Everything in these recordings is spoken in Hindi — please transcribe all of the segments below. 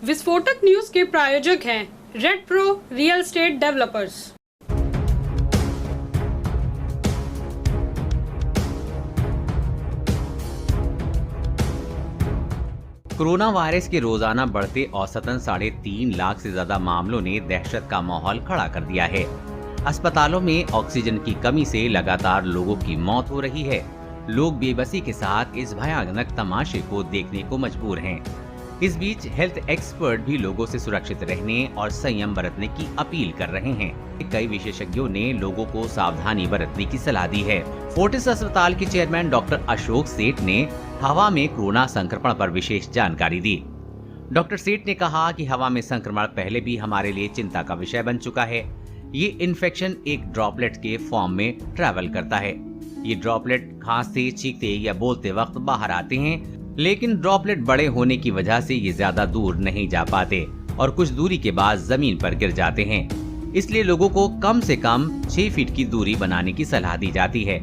विस्फोटक न्यूज के प्रायोजक हैं red pro real estate developers. Corona virus के रोजाना बढ़ते औसतन 3.5 लाख से ज्यादा मामलों ने दहशत का माहौल खड़ा कर दिया है। अस्पतालों में ऑक्सीजन की कमी से लगातार लोगों की मौत हो रही है। लोग बेबसी के साथ इस भयानक तमाशे को देखने को मजबूर हैं। इस बीच हेल्थ एक्सपर्ट भी लोगों से सुरक्षित रहने और संयम बरतने की अपील कर रहे हैं। कई विशेषज्ञों ने लोगों को सावधानी बरतने की सलाह दी है। फोर्टिस अस्पताल के चेयरमैन डॉक्टर अशोक सेठ ने हवा में कोरोना संक्रमण पर विशेष जानकारी दी। डॉक्टर सेठ ने कहा कि हवा में संक्रमण पहले भी हमारे लिए चिंता का विषय बन चुका है। ये इन्फेक्शन एक ड्रॉपलेट के फॉर्म में ट्रैवल करता है। ये ड्रॉपलेट खांसते, छींकते या बोलते वक्त बाहर आते हैं, लेकिन ड्रॉपलेट बड़े होने की वजह से ये ज्यादा दूर नहीं जा पाते और कुछ दूरी के बाद जमीन पर गिर जाते हैं। इसलिए लोगों को कम से कम 6 फीट की दूरी बनाने की सलाह दी जाती है।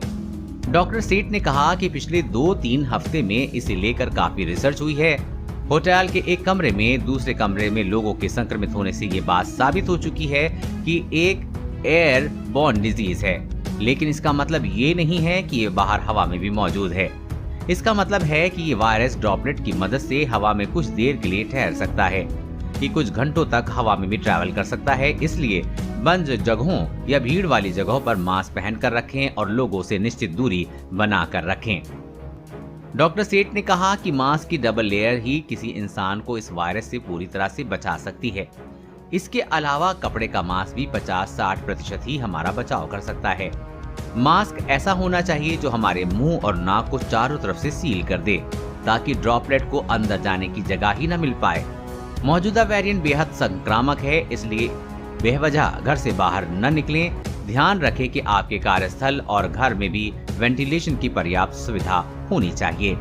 डॉक्टर सेठ ने कहा कि पिछले 2-3 हफ्ते में इसे लेकर काफी रिसर्च हुई है। होटल के एक कमरे में दूसरे कमरे में लोगों के संक्रमित होने से ये बात साबित हो चुकी है कि एक एयर बॉर्न डिजीज है, लेकिन इसका मतलब ये नहीं है कि ये बाहर हवा में भी मौजूद है। इसका मतलब है कि ये वायरस ड्रॉपलेट की मदद से हवा में कुछ देर के लिए ठहर सकता है, कि कुछ घंटों तक हवा में भी ट्रैवल कर सकता है। इसलिए बंद जगहों या भीड़ वाली जगहों पर मास्क पहन कर रखें और लोगों से निश्चित दूरी बना कर रखें। डॉक्टर सेठ ने कहा कि मास्क की डबल लेयर ही किसी इंसान को इस वायरस से पूरी तरह से बचा सकती है। इसके अलावा कपड़े का मास्क भी 50-60% ही हमारा बचाव कर सकता है। मास्क ऐसा होना चाहिए जो हमारे मुंह और नाक को चारों तरफ से सील कर दे, ताकि ड्रॉपलेट को अंदर जाने की जगह ही न मिल पाए। मौजूदा वेरिएंट बेहद संक्रामक है, इसलिए बेवजह घर से बाहर न निकलें। ध्यान रखें कि आपके कार्यस्थल और घर में भी वेंटिलेशन की पर्याप्त सुविधा होनी चाहिए।